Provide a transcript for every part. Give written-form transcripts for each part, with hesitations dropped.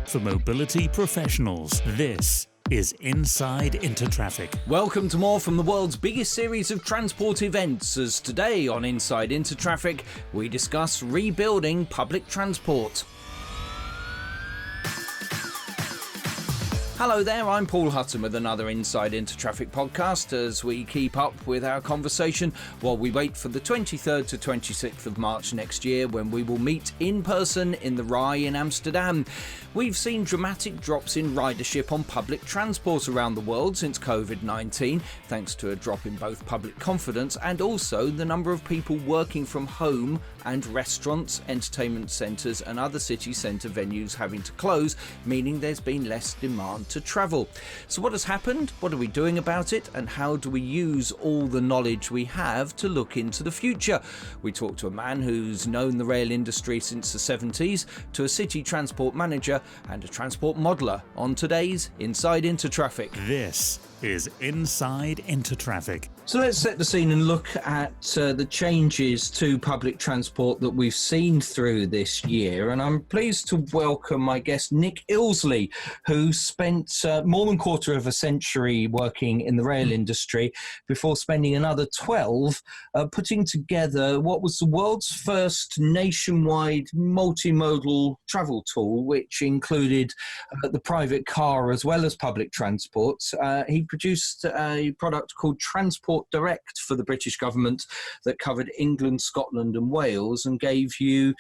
for mobility professionals. This is Inside Intertraffic. Welcome to more from the world's biggest series of transport events, as today on Inside Intertraffic we discuss rebuilding public transport. Hello there, I'm Paul Huton with another Inside Intertraffic podcast as we keep up with our conversation while we wait for the 23rd to 26th of March next year, when we will meet in person in the RAI in Amsterdam. We've seen dramatic drops in ridership on public transport around the world since COVID-19, thanks to a drop in both public confidence and also the number of people working from home, and restaurants, entertainment centres and other city centre venues having to close, meaning there's been less demand to travel. So what has happened? What are we doing about it? And how do we use all the knowledge we have to look into the future? We talked to a man who's known the rail industry since the 70s, to a city transport manager and a transport modeller on today's Inside Intertraffic. This is Inside Intertraffic. So let's set the scene and look at the changes to public transport that we've seen through this year. And I'm pleased to welcome my guest, Nick Ilsley, who spent more than a quarter of a century working in the rail industry before spending another 12 putting together what was the world's first nationwide multimodal travel tool, which included the private car as well as public transport. He produced a product called Transport Direct for the British government that covered England, Scotland and Wales, and gave you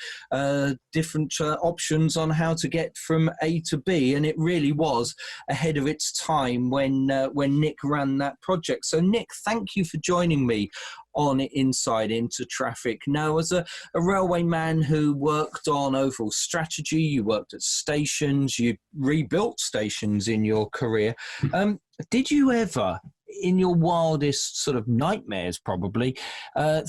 different options on how to get from A to B. And it really was ahead of its time when Nick ran that project. So Nick, thank you for joining me on Inside Intertraffic. Now, as a railway man who worked on overall strategy, you worked at stations, you rebuilt stations in your career. Did you ever, in your wildest sort of nightmares probably,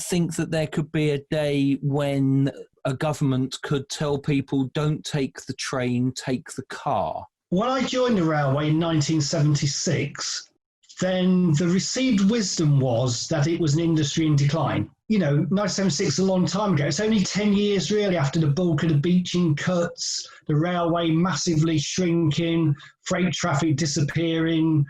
think that there could be a day when a government could tell people, don't take the train, take the car? When I joined the railway in 1976, then the received wisdom was that it was an industry in decline. You know, 1976 is a long time ago. It's only 10 years really after the bulk of the beaching cuts, the railway massively shrinking, freight traffic disappearing,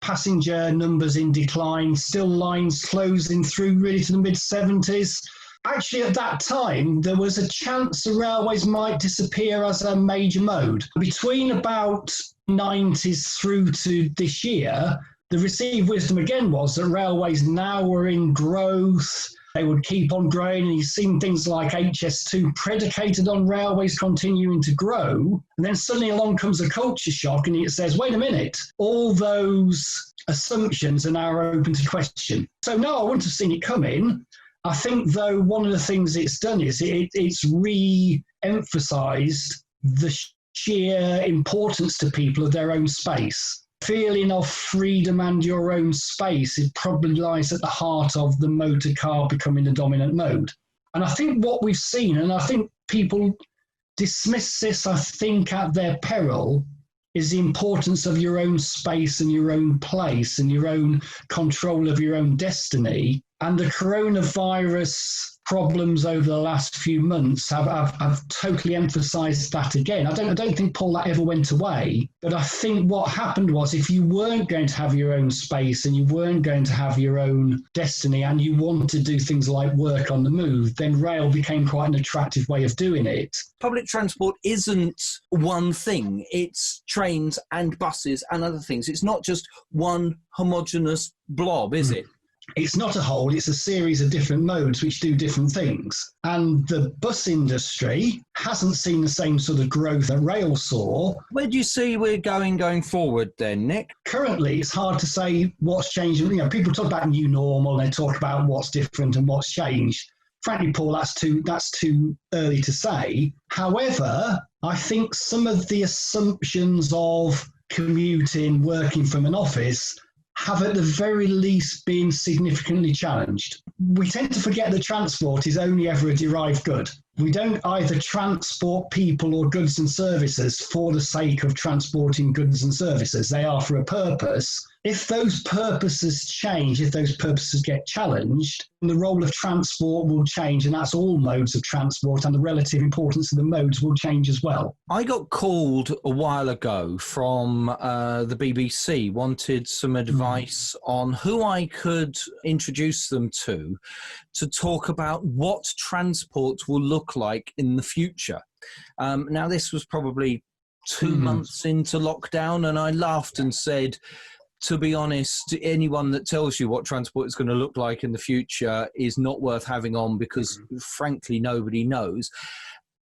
passenger numbers in decline, still lines closing through really to the mid-70s. Actually, at that time, there was a chance the railways might disappear as a major mode. Between about 90s through to this year, the received wisdom again was that railways now were in growth. They would keep on growing, and you've seen things like HS2 predicated on railways continuing to grow. And then suddenly along comes a culture shock, and it says, wait a minute, all those assumptions are now open to question. So no, I wouldn't have seen it coming. I think, though, one of the things it's done is it's re-emphasised the sheer importance to people of their own space. Feeling of freedom and your own space, it probably lies at the heart of the motor car becoming the dominant mode. And I think what we've seen, and I think people dismiss this, I think, at their peril, is the importance of your own space and your own place and your own control of your own destiny. And the coronavirus problems over the last few months have totally emphasised that again. I don't think, Paul, that ever went away. But I think what happened was, if you weren't going to have your own space and you weren't going to have your own destiny and you want to do things like work on the move, then rail became quite an attractive way of doing it. Public transport isn't one thing. It's trains and buses and other things. It's not just one homogenous blob, is it? It's not a whole, it's a series of different modes which do different things. And the bus industry hasn't seen the same sort of growth that rail saw. Where do you see we're going forward then, Nick? Currently, it's hard to say what's changed. You know, people talk about new normal, and they talk about what's different and what's changed. Frankly, Paul, that's too early to say. However, I think some of the assumptions of commuting, working from an office, have at the very least been significantly challenged. We tend to forget that transport is only ever a derived good. We don't either transport people or goods and services for the sake of transporting goods and services. They are for a purpose. if those purposes change, if those purposes get challenged, the role of transport will change, and that's all modes of transport, and the relative importance of the modes will change as well. I got called a while ago from the BBC, wanted some advice on who I could introduce them to talk about what transport will look like in the future. Now, this was probably 2 months into lockdown, and I laughed and said, to be honest, anyone that tells you what transport is going to look like in the future is not worth having on, because frankly, nobody knows.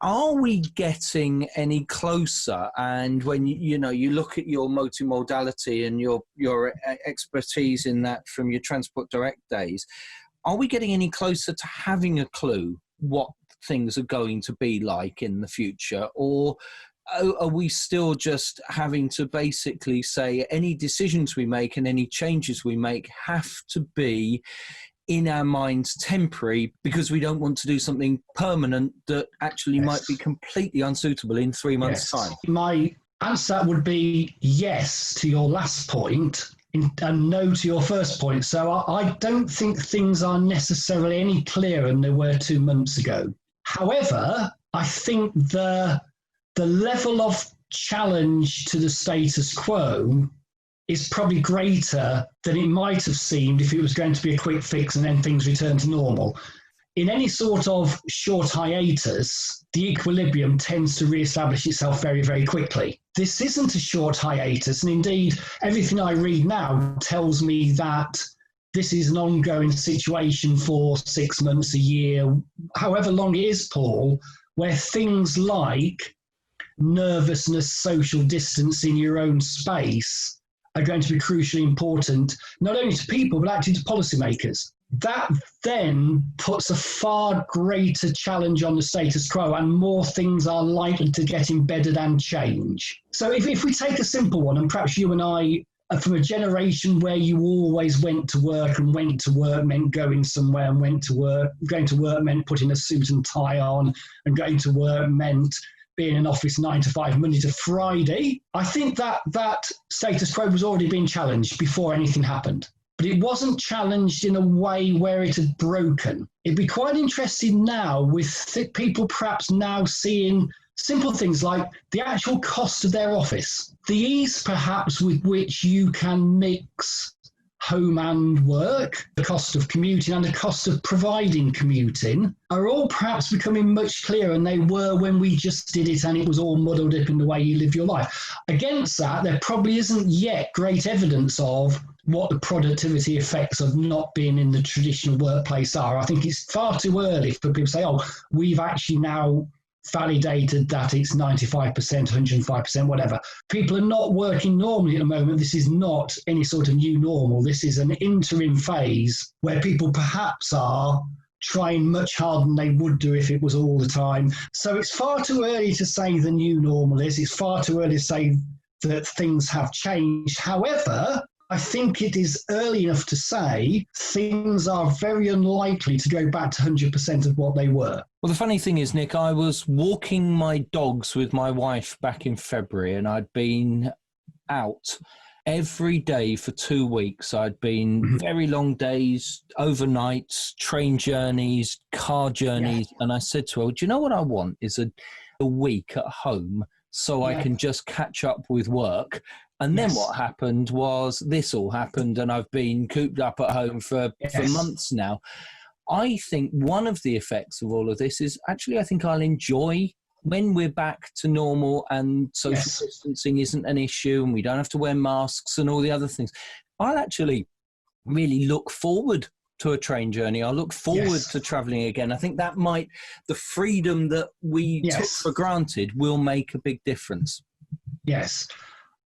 Are we getting any closer? And when you look at your multimodality and your expertise in that from your Transport Direct days, are we getting any closer to having a clue what things are going to be like in the future? Or are we still just having to basically say any decisions we make and any changes we make have to be in our minds temporary, because we don't want to do something permanent that actually might be completely unsuitable in 3 months' time? My answer would be yes to your last point and no to your first point. So I don't think things are necessarily any clearer than they were 2 months ago. However, I think the level of challenge to the status quo is probably greater than it might have seemed if it was going to be a quick fix and then things return to normal. In any sort of short hiatus, the equilibrium tends to reestablish itself very, very quickly. This isn't a short hiatus, and indeed, everything I read now tells me that this is an ongoing situation for 6 months, a year, however long it is, Paul, where things like nervousness, social distance in your own space are going to be crucially important, not only to people, but actually to policymakers. That then puts a far greater challenge on the status quo, and more things are likely to get embedded and change. So if we take a simple one, and perhaps you and I are from a generation where you always went to work, and went to work meant going somewhere, and going to work meant putting a suit and tie on, and going to work meant being in office 9 to 5, Monday to Friday. I think that status quo was already being challenged before anything happened. But it wasn't challenged in a way where it had broken. It'd be quite interesting now with people perhaps now seeing simple things like the actual cost of their office, the ease perhaps with which you can mix home and work, the cost of commuting and the cost of providing commuting are all perhaps becoming much clearer than they were when we just did it and it was all muddled up in the way you live your life. Against that, there probably isn't yet great evidence of what the productivity effects of not being in the traditional workplace are. I think it's far too early for people to say, oh, we've actually now validated that it's 95%, 105%, whatever. People are not working normally at the moment. This is not any sort of new normal. This is an interim phase where people perhaps are trying much harder than they would do if it was all the time. So it's far too early to say the new normal is. It's far too early to say that things have changed. However, I think it is early enough to say things are very unlikely to go back to 100% of what they were. Well, the funny thing is, Nick, I was walking my dogs with my wife back in February, and I'd been out every day for 2 weeks. I'd been very long days, overnights, train journeys, car journeys. Yeah. And I said to her, do you know what I want is a week at home so I can just catch up with work. And then what happened was this all happened, and I've been cooped up at home for months now. I think one of the effects of all of this is actually I think I'll enjoy when we're back to normal and social distancing isn't an issue and we don't have to wear masks and all the other things. I'll actually really look forward to a train journey. I'll look forward to traveling again. I think that the freedom that we took for granted will make a big difference. Yes.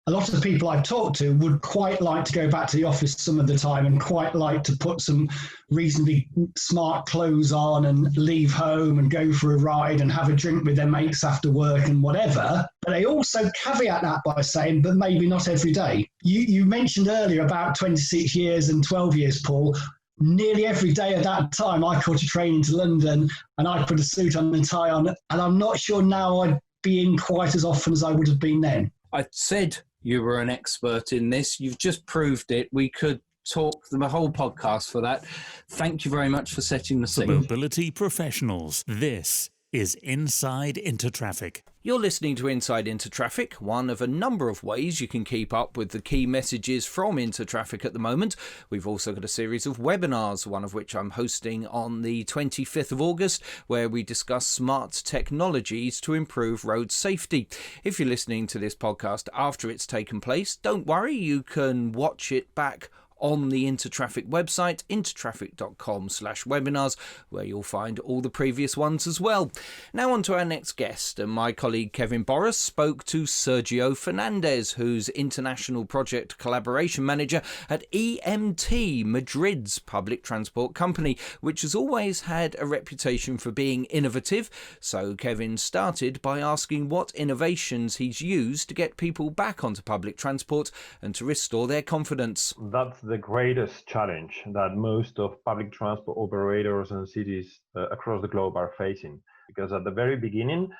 A lot of the people I've talked to would quite like to go back to the office some of the time and quite like to put some reasonably smart clothes on and leave home and go for a ride and have a drink with their mates after work and whatever. But they also caveat that by saying, but maybe not every day. You mentioned earlier about 26 years and 12 years, Paul. Nearly every day at that time, I caught a train into London and I'd put a suit on and tie on. And I'm not sure now I'd be in quite as often as I would have been then. I said you were an expert in this. You've just proved it. We could talk the whole podcast for that. Thank you very much for setting the For scene. mobility professionals, this is Inside Intertraffic. You're listening to Inside Intertraffic, one of a number of ways you can keep up with the key messages from Intertraffic at the moment. We've also got a series of webinars, one of which I'm hosting on the 25th of August, where we discuss smart technologies to improve road safety. If you're listening to this podcast after it's taken place, don't worry, you can watch it back on the Intertraffic website, intertraffic.com/webinars, where you'll find all the previous ones as well. Now on to our next guest, and my colleague Kevin Borras spoke to Sergio Fernandez, who's International Project Collaboration Manager at EMT, Madrid's public transport company, which has always had a reputation for being innovative. So Kevin started by asking what innovations he's used to get people back onto public transport and to restore their confidence. That's the greatest challenge that most of public transport operators and cities across the globe are facing. Because at the very beginning,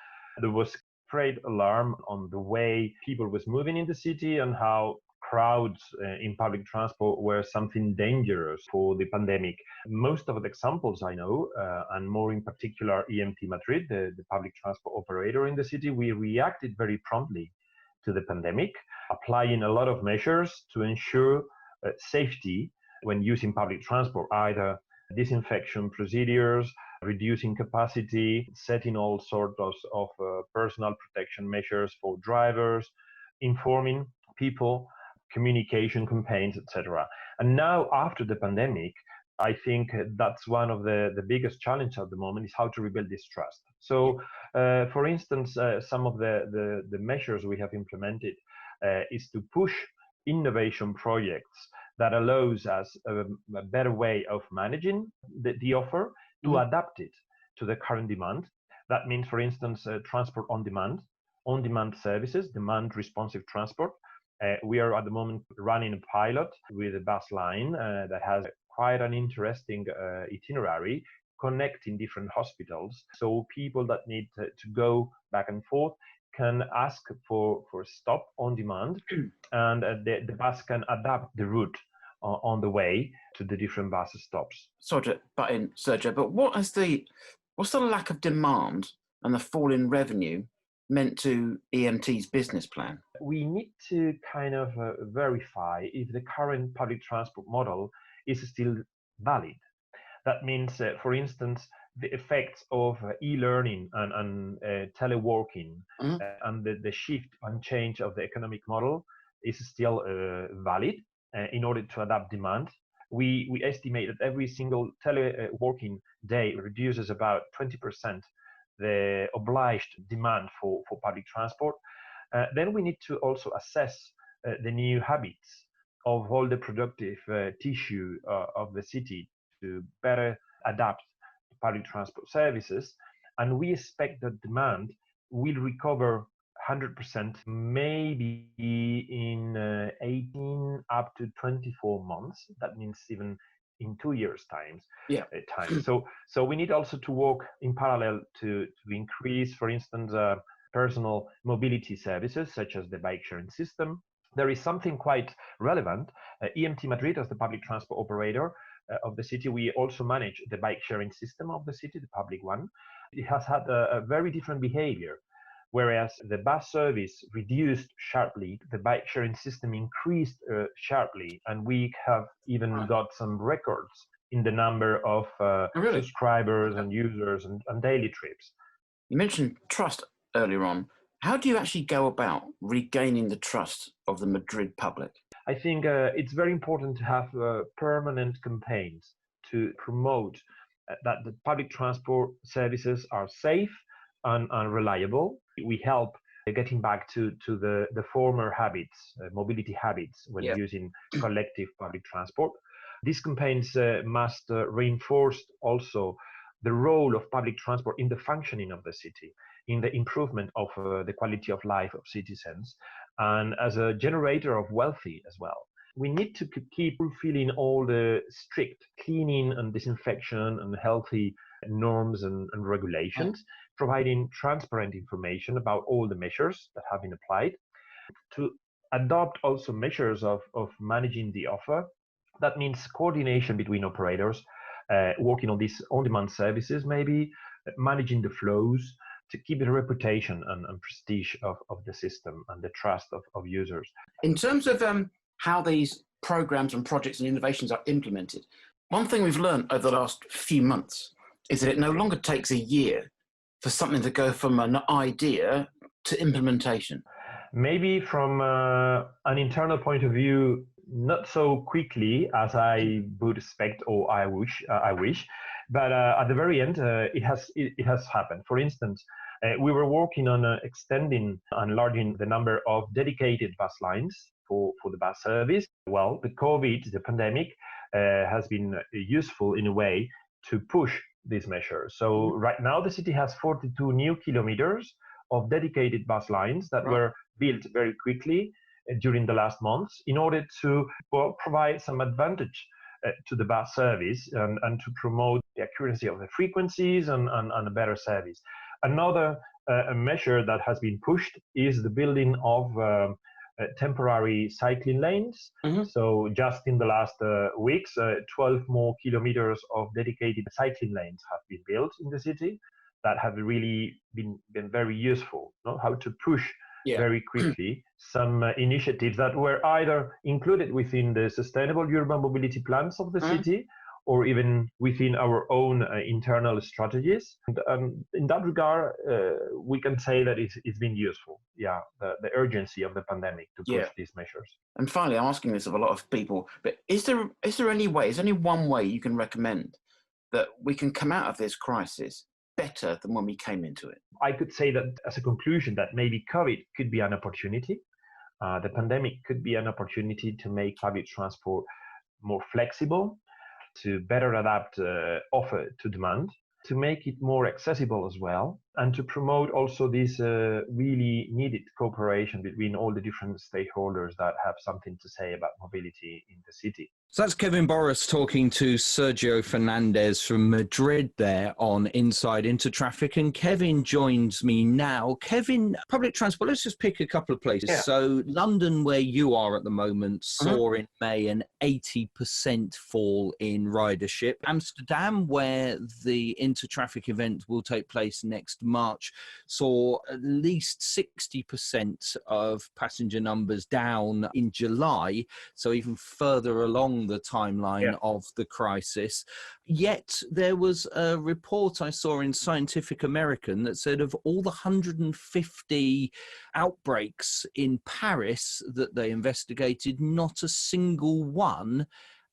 there was great alarm on the way people was moving in the city and how crowds in public transport were something dangerous for the pandemic. Most of the examples I know, and more in particular EMT Madrid, the public transport operator in the city, we reacted very promptly to the pandemic, applying a lot of measures to ensure safety when using public transport, either disinfection procedures, reducing capacity, setting all sorts of personal protection measures for drivers, informing people, communication campaigns, etc. And now, after the pandemic, I think that's one of the biggest challenges at the moment is how to rebuild this trust. So, for instance, some of the measures we have implemented is to push innovation projects that allows us a better way of managing the offer to adapt it to the current demand. That means, for instance, transport on demand services, demand responsive transport. We are at the moment running a pilot with a bus line that has quite an interesting itinerary connecting different hospitals. So people that need to go back and forth can ask for a stop on demand, and the bus can adapt the route on the way to the different bus stops. Sorry to butt in, Sergio, but what's the lack of demand and the fall in revenue meant to EMT's business plan? We need to kind of verify if the current public transport model is still valid. That means, for instance, the effects of e-learning and teleworking and the shift and change of the economic model is still valid in order to adapt demand. We estimate that every single teleworking day reduces about 20% the obliged demand for public transport. Then we need to also assess the new habits of all the productive tissue of the city to better adapt public transport services, and we expect that demand will recover 100% maybe in 18 up to 24 months. That means even in 2 years' time. So we need also to work in parallel to increase, for instance, personal mobility services such as the bike sharing system. There is something quite relevant. EMT Madrid, as the public transport operator of the city, we also manage the bike sharing system of the city, the public one. It has had a very different behavior. Whereas the bus service reduced sharply, the bike sharing system increased sharply, and we have even got some records in the number of subscribers and users and daily trips. You mentioned trust earlier on. How do you actually go about regaining the trust of the Madrid public? I think it's very important to have permanent campaigns to promote that the public transport services are safe and reliable. We help getting back to the former habits, mobility habits, when using collective public transport. These campaigns must reinforce also the role of public transport in the functioning of the city, in the improvement of the quality of life of citizens, and as a generator of wealthy as well. We need to keep fulfilling all the strict cleaning and disinfection and healthy norms and regulations, providing transparent information about all the measures that have been applied to adopt also measures of managing the offer. That means coordination between operators, working on these on-demand services, maybe managing the flows to keep the reputation and prestige of the system and the trust of users. In terms of how these programs and projects and innovations are implemented, one thing we've learned over the last few months is that it no longer takes a year for something to go from an idea to implementation. Maybe from an internal point of view, not so quickly as I would expect or I wish, but at the very end, it has happened. For instance, we were working on extending and enlarging the number of dedicated bus lines for the bus service. Well, the pandemic, has been useful in a way to push these measures. So right now, the city has 42 new kilometers of dedicated bus lines that were built very quickly during the last months in order to provide some advantage to the bus service and to promote the accuracy of the frequencies and a better service. Another measure that has been pushed is the building of temporary cycling lanes. So just in the last weeks, 12 more kilometers of dedicated cycling lanes have been built in the city that have really been very useful, how to push very quickly some initiatives that were either included within the sustainable urban mobility plans of the city or even within our own internal strategies. And in that regard, we can say that it's been useful. The urgency of the pandemic to push these measures. And finally, I'm asking this of a lot of people, but is there any one way you can recommend that we can come out of this crisis better than when we came into it? I could say that as a conclusion that maybe COVID could be an opportunity. The pandemic could be an opportunity to make public transport more flexible, to better adapt offer to demand, to make it more accessible as well, and to promote also this really needed cooperation between all the different stakeholders that have something to say about mobility in the city. So that's Kevin Borras talking to Sergio Fernandez from Madrid there on Inside Intertraffic. And Kevin joins me now. Kevin, public transport, let's just pick a couple of places. Yeah. So London, where you are at the moment, saw in May an 80% fall in ridership. Amsterdam, where the Intertraffic event will take place next March, saw at least 60% of passenger numbers down in July. So even further along the timeline of the crisis. Yet there was a report I saw in Scientific American that said of all the 150 outbreaks in Paris that they investigated, not a single one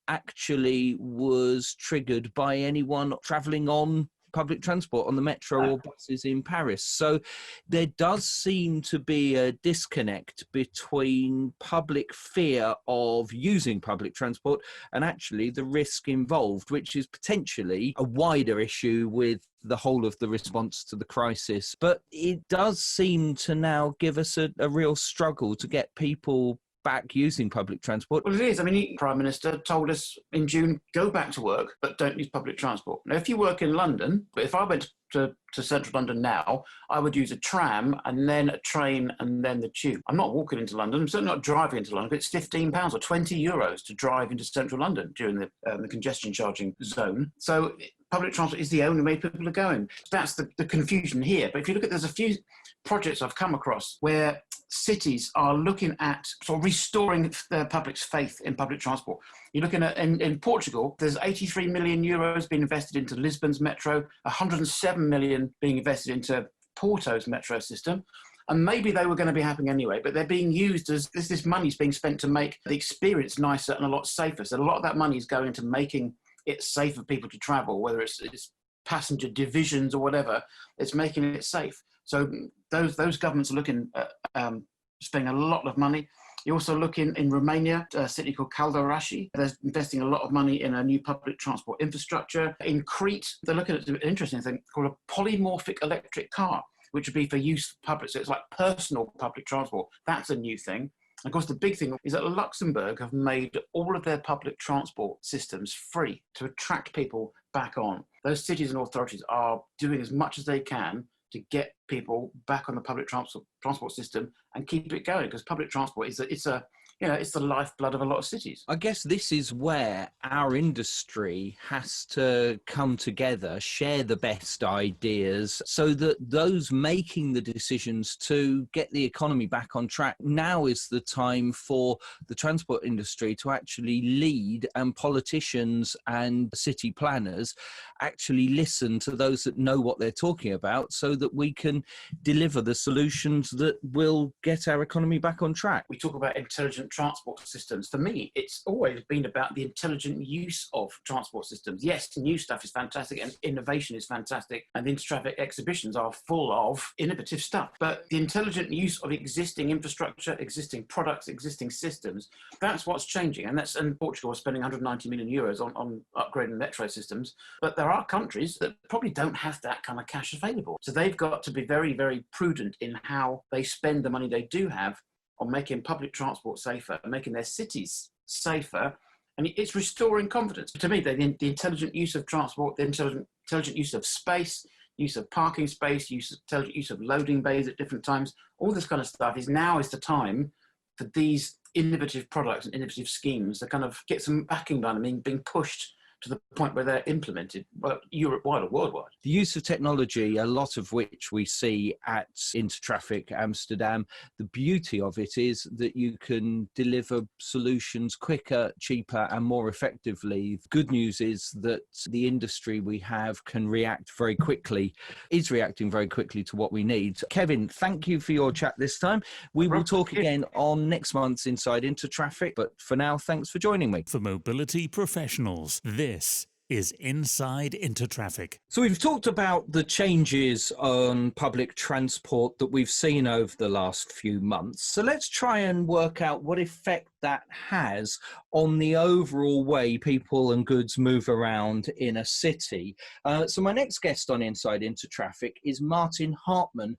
actually was triggered by anyone travelling on public transport, on the metro or buses in Paris. So there does seem to be a disconnect between public fear of using public transport and actually the risk involved, which is potentially a wider issue with the whole of the response to the crisis. But it does seem to now give us a real struggle to get people back using public transport. Well, it is. I mean, the Prime Minister told us in June, go back to work, but don't use public transport. Now, if you work in London, but if I went to central London now, I would use a tram and then a train and then the tube. I'm not walking into London. I'm certainly not driving into London. It's £15 or €20 to drive into central London during the congestion charging zone. So public transport is the only way people are going. That's the confusion here. But if you look at, there's a few projects I've come across where cities are looking at sort of restoring the public's faith in public transport. You're looking at, in Portugal, there's 83 million euros being invested into Lisbon's metro, 107 million being invested into Porto's metro system. And maybe they were going to be happening anyway, but they're being used as this money's being spent to make the experience nicer and a lot safer. So a lot of that money is going into making it safe for people to travel, whether it's passenger divisions or whatever, it's making it safe. So those governments are looking at spending a lot of money. You also look in Romania, a city called Căldărași. They're investing a lot of money in a new public transport infrastructure. In Crete, they're looking at an interesting thing called a polymorphic electric car, which would be for use public. So it's like personal public transport. That's a new thing. Of course, the big thing is that Luxembourg have made all of their public transport systems free to attract people back on. Those cities and authorities are doing as much as they can to get people back on the public transport system and keep it going, because public transport it's the lifeblood of a lot of cities. I guess this is where our industry has to come together, share the best ideas, so that those making the decisions to get the economy back on track, now is the time for the transport industry to actually lead, and politicians and city planners actually listen to those that know what they're talking about, so that we can deliver the solutions that will get our economy back on track. We talk about intelligent transport systems. For me, it's always been about the intelligent use of transport systems. Yes, new stuff is fantastic and innovation is fantastic, and the Intertraffic exhibitions are full of innovative stuff. But the intelligent use of existing infrastructure, existing products, existing systems, that's what's changing. And Portugal is spending 190 million euros on upgrading metro systems. But there are countries that probably don't have that kind of cash available. So they've got to be very, very prudent in how they spend the money they do have on making public transport safer, making their cities safer, and it's restoring confidence. To me, the intelligent use of transport, the intelligent use of space, use of parking space, intelligent use of loading bays at different times, all this kind of stuff is the time for these innovative products and innovative schemes to kind of get some backing done. I mean, being pushed to the point where they're implemented, well, Europe-wide or worldwide. The use of technology, a lot of which we see at Intertraffic Amsterdam, the beauty of it is that you can deliver solutions quicker, cheaper, and more effectively. Good news is that the industry we have can reacting very quickly to what we need. Kevin, thank you for your chat this time. We will talk again on next month's Inside Intertraffic, but for now, thanks for joining me. For mobility professionals, this is Inside Intertraffic. So we've talked about the changes on public transport that we've seen over the last few months. So let's try and work out what effect that has on the overall way people and goods move around in a city. So my next guest on Inside Intertraffic is Martin Hartmann,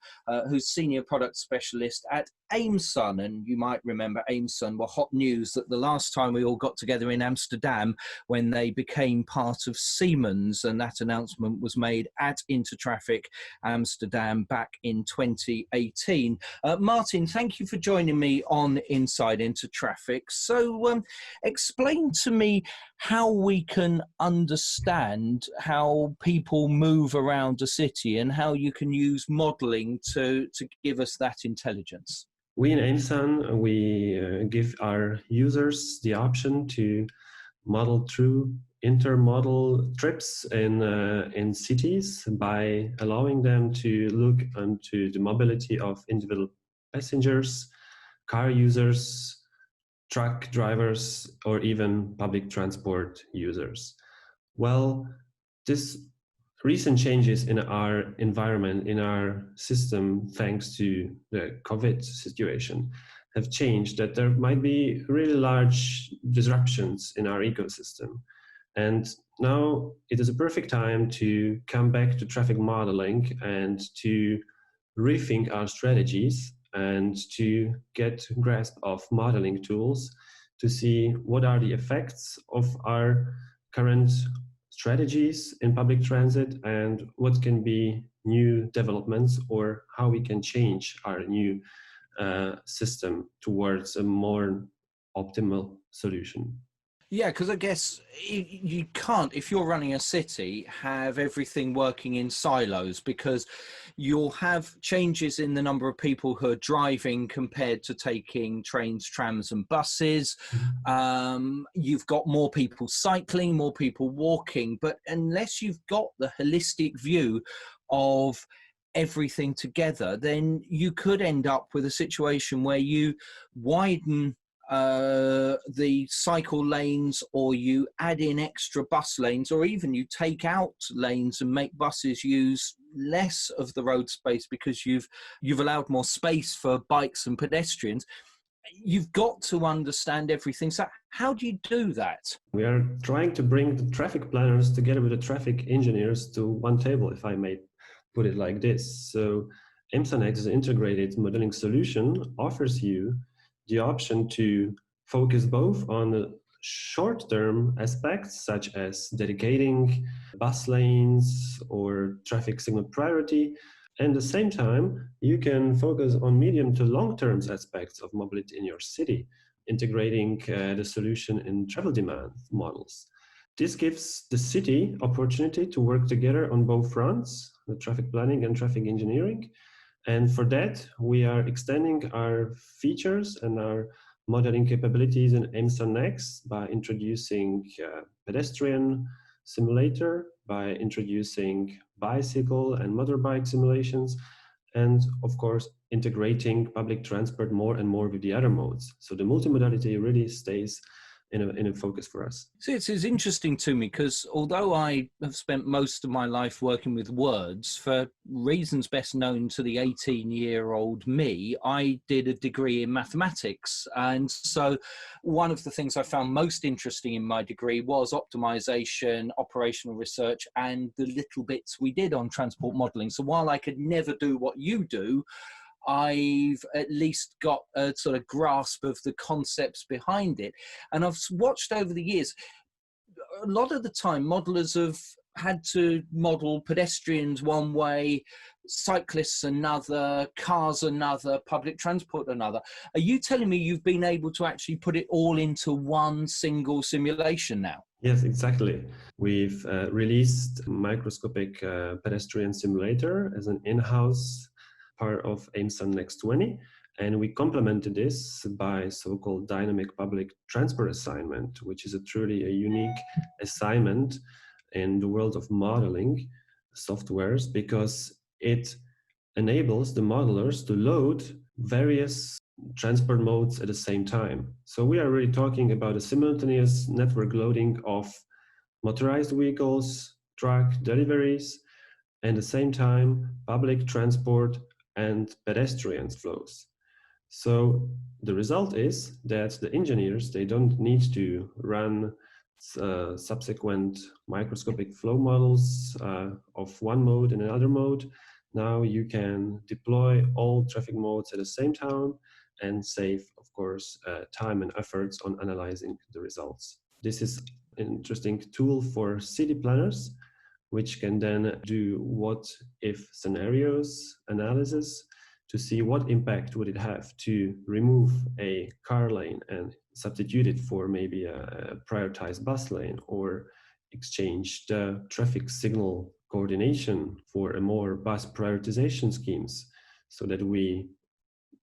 who's Senior Product Specialist at Aimsun. And you might remember Aimsun were hot news that the last time we all got together in Amsterdam when they became part of Siemens, and that announcement was made at Intertraffic Amsterdam back in 2018. Martin, thank you for joining me on Inside Intertraffic. So explain to me how we can understand how people move around a city and how you can use modeling to give us that intelligence. We in Aimsun, we give our users the option to model through intermodal trips in cities by allowing them to look into the mobility of individual passengers, car users, truck drivers, or even public transport users. Well, this recent changes in our environment, in our system, thanks to the COVID situation, have changed that there might be really large disruptions in our ecosystem. And now it is a perfect time to come back to traffic modeling and to rethink our strategies and to get a grasp of modeling tools to see what are the effects of our current strategies in public transit and what can be new developments or how we can change our new system towards a more optimal solution. Yeah, because I guess you can't, if you're running a city, have everything working in silos, because you'll have changes in the number of people who are driving compared to taking trains, trams and buses. You've got more people cycling, more people walking, but unless you've got the holistic view of everything together, then you could end up with a situation where you widen the cycle lanes, or you add in extra bus lanes, or even you take out lanes and make buses use less of the road space because you've allowed more space for bikes and pedestrians. You've got to understand everything. So how do you do that? We are trying to bring the traffic planners together with the traffic engineers to one table, if I may put it like this. So Aimsun's integrated modeling solution offers you the option to focus both on the short-term aspects, such as dedicating bus lanes or traffic signal priority, And at the same time, you can focus on medium to long-term aspects of mobility in your city, integrating the solution in travel demand models. This gives the city opportunity to work together on both fronts, the traffic planning and traffic engineering. And for that, we are extending our features and our modeling capabilities in IMSA Next by introducing pedestrian simulator, by introducing bicycle and motorbike simulations, and of course, integrating public transport more and more with the other modes. So the multimodality really stays in a focus for us. See, it's interesting to me because although I have spent most of my life working with words, for reasons best known to the 18-year-old me, I did a degree in mathematics. And so one of the things I found most interesting in my degree was optimization, operational research, and the little bits we did on transport modeling. So while I could never do what you do, I've at least got a sort of grasp of the concepts behind it. And I've watched over the years, a lot of the time modelers have had to model pedestrians one way, cyclists another, cars another, public transport another. Are you telling me you've been able to actually put it all into one single simulation now? Yes, exactly. We've released Microscopic Pedestrian Simulator as an in-house part of IMSA Next 20, and we complemented this by so-called dynamic public transport assignment, which is truly a unique assignment in the world of modeling softwares because it enables the modelers to load various transport modes at the same time. So we are really talking about a simultaneous network loading of motorized vehicles, truck deliveries, and at the same time public transport and pedestrian flows. So the result is that the engineers, they don't need to run subsequent microscopic flow models of one mode and another mode. Now you can deploy all traffic modes at the same time and save, of course, time and efforts on analyzing the results. This is an interesting tool for city planners, which can then do what-if scenarios analysis to see what impact would it have to remove a car lane and substitute it for maybe a prioritized bus lane, or exchange the traffic signal coordination for a more bus prioritization schemes so that we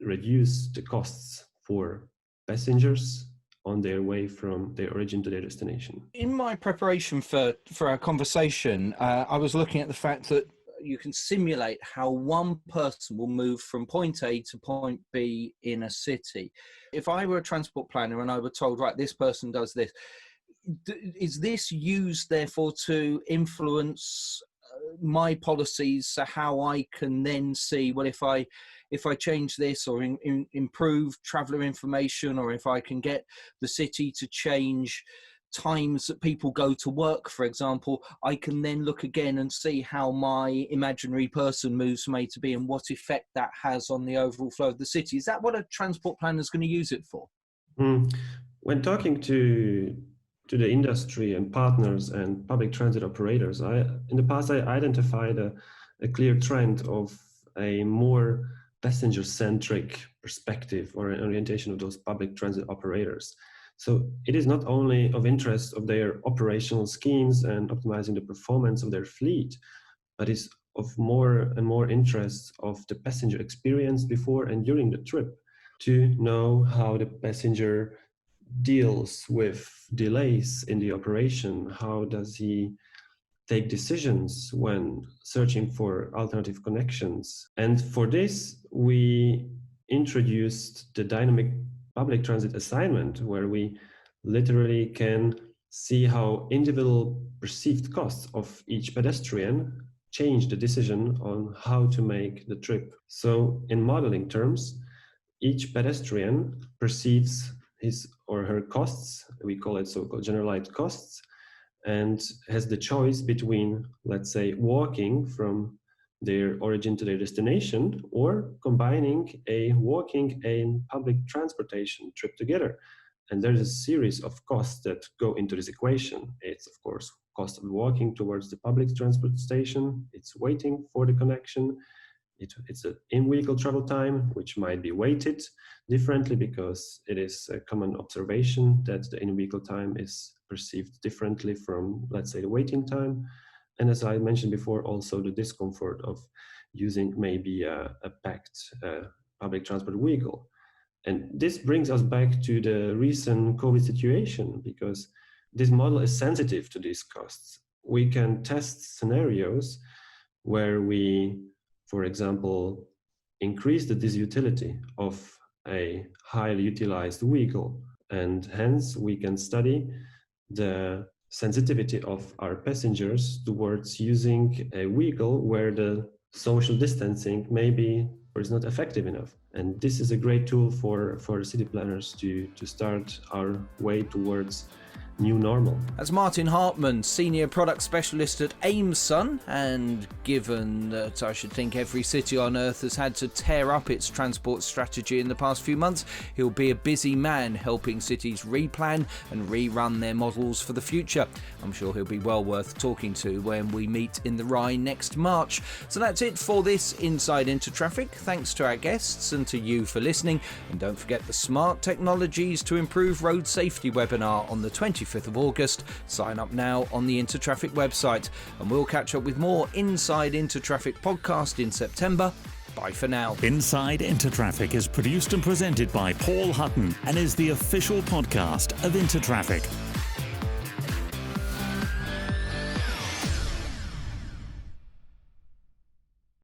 reduce the costs for passengers on their way from their origin to their destination. In my preparation for our conversation, I was looking at the fact that you can simulate how one person will move from point A to point B in a city. If I were a transport planner and I were told, right, this person does this, is this used therefore to influence my policies, so how I can then see, well, if I change this or improve traveller information, or if I can get the city to change times that people go to work, for example, I can then look again and see how my imaginary person moves from A to B and what effect that has on the overall flow of the city. Is that what a transport planner is going to use it for? When talking to the industry and partners and public transit operators, in the past I identified a clear trend of a more passenger-centric perspective or an orientation of those public transit operators. So it is not only of interest of their operational schemes and optimizing the performance of their fleet, but it's of more and more interest of the passenger experience before and during the trip, to know how the passenger deals with delays in the operation. How does he take decisions when searching for alternative connections? And for this, we introduced the dynamic public transit assignment, where we literally can see how individual perceived costs of each pedestrian change the decision on how to make the trip. So in modeling terms, each pedestrian perceives his or her costs, we call it so-called generalized costs, and has the choice between, let's say, walking from their origin to their destination, or combining a walking and public transportation trip together. And there's a series of costs that go into this equation. It's, of course, cost of walking towards the public transport station, it's waiting for the connection, It's an in-vehicle travel time, which might be weighted differently because it is a common observation that the in-vehicle time is perceived differently from, let's say, the waiting time. And as I mentioned before, also the discomfort of using maybe a packed public transport vehicle. And this brings us back to the recent COVID situation, because this model is sensitive to these costs. We can test scenarios where we, for example, increase the disutility of a highly utilized vehicle, and hence we can study the sensitivity of our passengers towards using a vehicle where the social distancing maybe is not effective enough. And this is a great tool for city planners to start our way towards new normal. That's Martin Hartmann, Senior Product Specialist at Aimsun, and given that I should think every city on earth has had to tear up its transport strategy in the past few months, he'll be a busy man helping cities replan and rerun their models for the future. I'm sure he'll be well worth talking to when we meet in the Rhine next March. So that's it for this Inside Intertraffic. Thanks to our guests and to you for listening, and don't forget the Smart Technologies to Improve Road Safety webinar on the 25th of August. Sign up now on the Intertraffic website, and we'll catch up with more Inside Intertraffic podcast in September. Bye for now. Inside Intertraffic is produced and presented by Paul Huton and is the official podcast of Intertraffic.